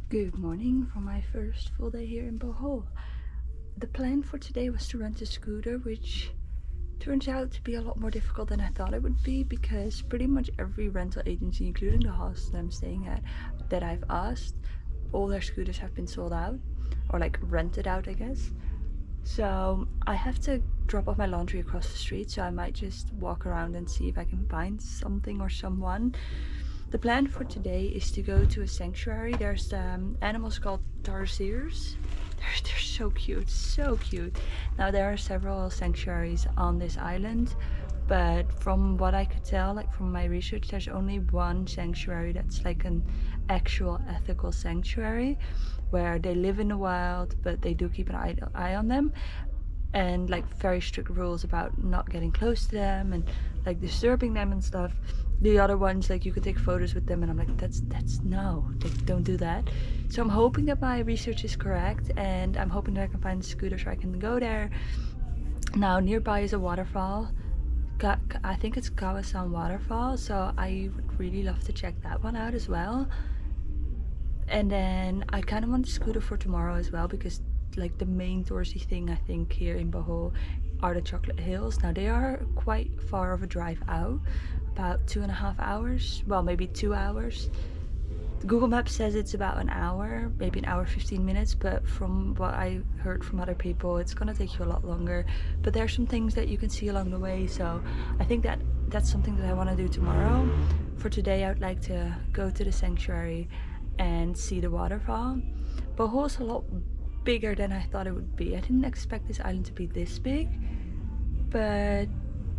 Good morning from my first full day here in Bohol. The plan for today was to rent a scooter, which turns out to be a lot more difficult than I thought it would be, because pretty much every rental agency, including the hostel I'm staying at, that I've asked, all their scooters have been sold out, or like rented out, I guess. So I have to drop off my laundry across the street, so I might just walk around and see if I can find something or someone. The plan for today is to go to a sanctuary. There's animals called tarsiers. They're so cute, so cute. Now there are several sanctuaries on this island, but from what I could tell, like from my research, there's only one sanctuary that's like an actual ethical sanctuary where they live in the wild, but they do keep an eye on them, and like very strict rules about not getting close to them and like disturbing them and stuff. The other ones, like you could take photos with them, and I'm like, that's no, don't do that. So I'm hoping that my research is correct, and I'm hoping that I can find a scooter so I can go there. Now nearby is a waterfall. I think it's Kawasan waterfall, so I would really love to check that one out as well. And then I kind of want a scooter for tomorrow as well, because like the main touristy thing I think here in Bohol are the chocolate hills. Now they are quite far of a drive out, about 2.5 hours, well maybe 2 hours. Google Maps says it's about an hour, maybe an hour 15 minutes, but from what I heard from other people, it's gonna take you a lot longer. But there's some things that you can see along the way, so I think that that's something that I want to do tomorrow. For today I would like to go to the sanctuary and see the waterfall. Bohol's a lot bigger than I thought it would be. I didn't expect this island to be this big, but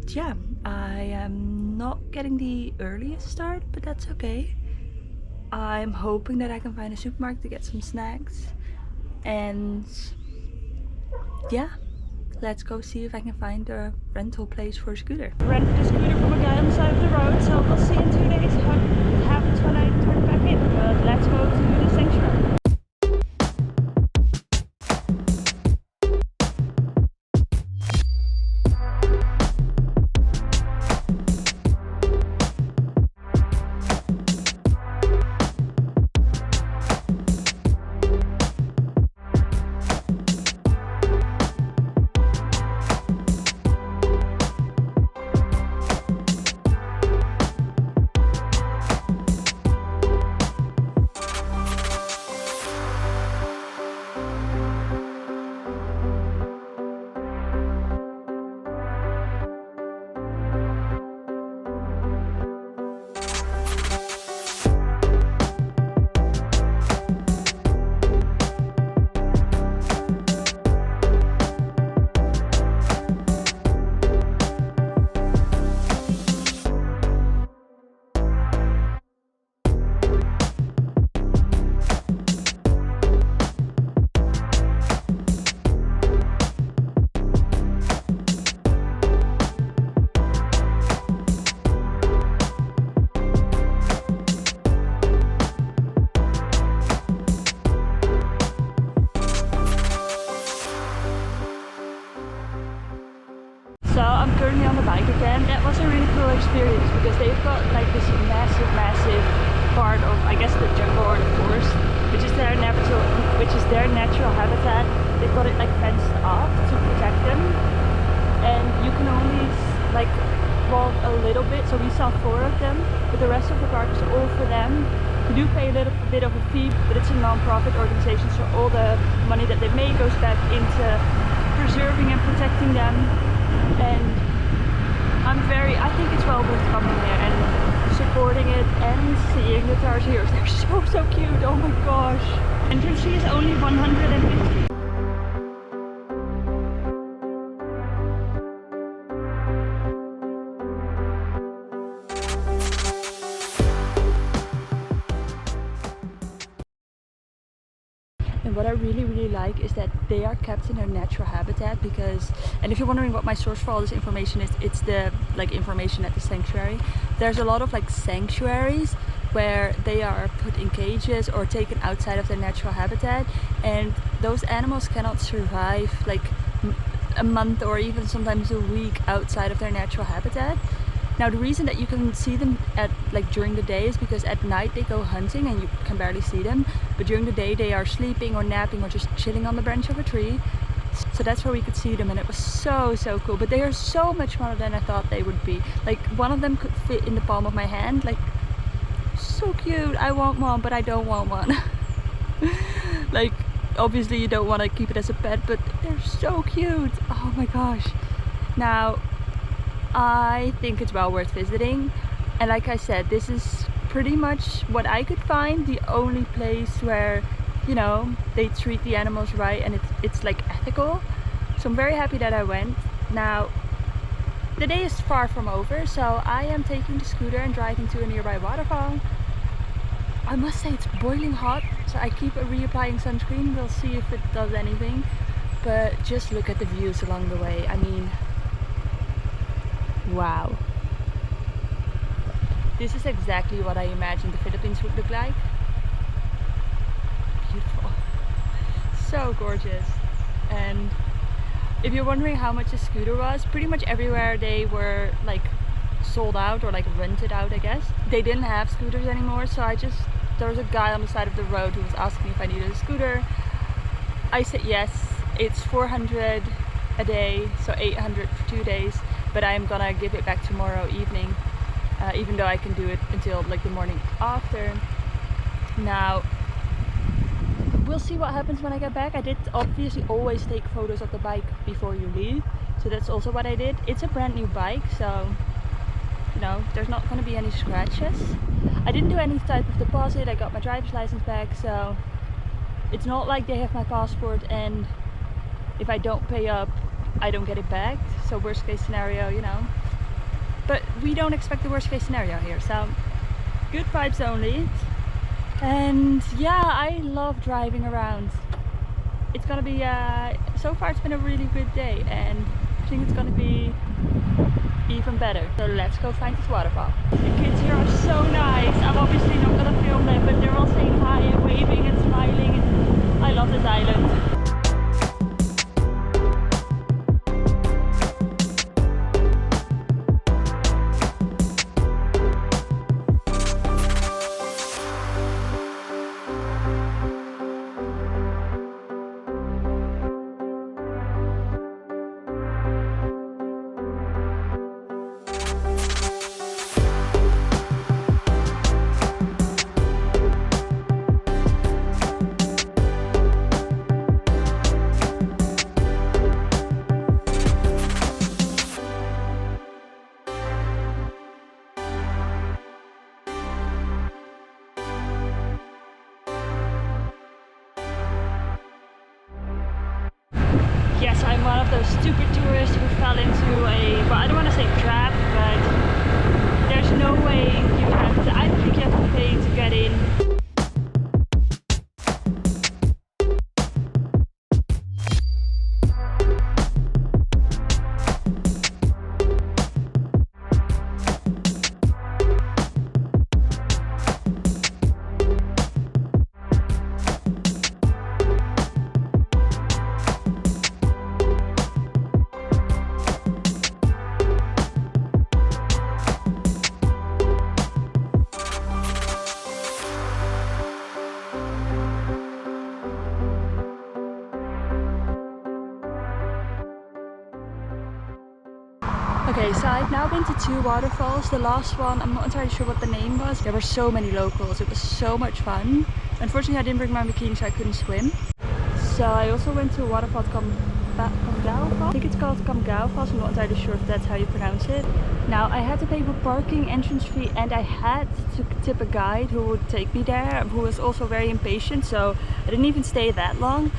yeah, I am not getting the earliest start, but that's okay. I'm hoping that I can find a supermarket to get some snacks, and yeah, let's go see if I can find a rental place for a scooter. Rented a scooter from a guy on the side of the road, so we'll see in 2 days what happens when I turn back in. But let's go to the sanctuary. So I'm currently on the bike again. That was a really cool experience because they've got like this massive part of, I guess, the jungle or the forest, which is their natural habitat. They've got it like fenced off to protect them, and you can only like walk a little bit. So we saw 4 of them, but the rest of the park is all for them. You do pay a little bit of a fee, but it's a non-profit organization, so all the money that they make goes back into preserving and protecting them. And I think it's well worth coming here and supporting it and seeing the tarsiers. They're so cute, oh my gosh. Entrance fee is only 150. And what I really like is that they are kept in their natural habitat, because, and if you're wondering what my source for all this information is, it's the like information at the sanctuary. There's a lot of like sanctuaries where they are put in cages or taken outside of their natural habitat, and those animals cannot survive like a month or even sometimes a week outside of their natural habitat. Now the reason that you can see them at like during the days, because at night they go hunting and you can barely see them, but during the day they are sleeping or napping or just chilling on the branch of a tree. So that's where we could see them, and it was so cool. But they are so much smaller than I thought they would be. Like one of them could fit in the palm of my hand. Like, so cute. I want one, but I don't want one. Like, obviously you don't want to keep it as a pet, but they're so cute. Oh my gosh. Now I think it's well worth visiting, and like I said, this is pretty much what I could find the only place where, you know, they treat the animals right and it's like ethical. So I'm very happy that I went. Now the day is far from over, so I am taking the scooter and driving to a nearby waterfall. I must say it's boiling hot, so I keep reapplying sunscreen. We'll see if it does anything, but just look at the views along the way. I mean, wow. This is exactly what I imagined the Philippines would look like. Beautiful. So gorgeous. And if you're wondering how much a scooter was, pretty much everywhere they were like sold out or like rented out, I guess. They didn't have scooters anymore, so there was a guy on the side of the road who was asking if I needed a scooter. I said yes. It's 400 a day, so 800 for 2 days, but I'm gonna give it back tomorrow evening, even though I can do it until like the morning after. Now we'll see what happens when I get back. I did obviously always take photos of the bike before you leave, so that's also what I did. It's a brand new bike, so you know, there's not going to be any scratches. I didn't do any type of deposit. I got my driver's license back, so it's not like they have my passport and if I don't pay up I don't get it back. So worst case scenario, you know, but we don't expect the worst case scenario here, so good vibes only. And yeah, I love driving around. It's gonna be so far it's been a really good day, and I think it's gonna be even better. So let's go find this waterfall. The kids here are so nice. I'm obviously not gonna film them, but they're all saying hi and waving and smiling. I love this island. Yes, I'm one of those stupid tourists who fell into well, I don't want to say trap, but there's no way you have to, I don't think you have to pay to get in. Okay, so I've now been to 2 waterfalls. The last one, I'm not entirely sure what the name was. There were so many locals. It was so much fun. Unfortunately, I didn't bring my bikini, so I couldn't swim. So I also went to a waterfall called Kamgao Falls. I think it's called Kamgao Falls. I'm not entirely sure if that's how you pronounce it. Now, I had to pay for parking, entrance fee, and I had to tip a guide who would take me there, who was also very impatient, so I didn't even stay that long.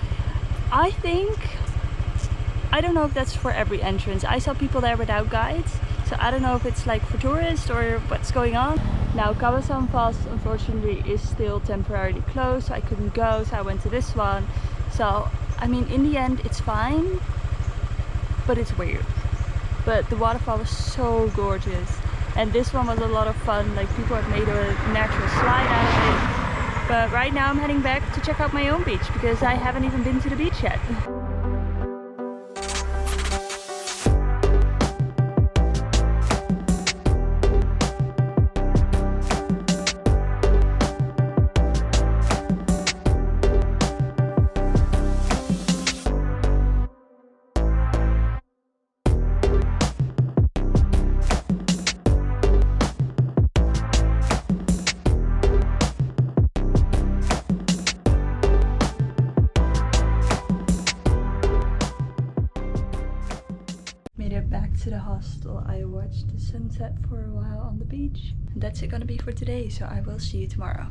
I don't know if that's for every entrance. I saw people there without guides, so I don't know if it's like for tourists or what's going on. Now Kawasan Falls unfortunately is still temporarily closed, so I couldn't go, so I went to this one. So I mean, in the end it's fine, but it's weird. But the waterfall was so gorgeous, and this one was a lot of fun. Like, people have made a natural slide out of it. But right now I'm heading back to check out my own beach, because I haven't even been to the beach yet. it back to the hostel, I watched the sunset for a while on the beach. And that's it gonna be for today, so I will see you tomorrow.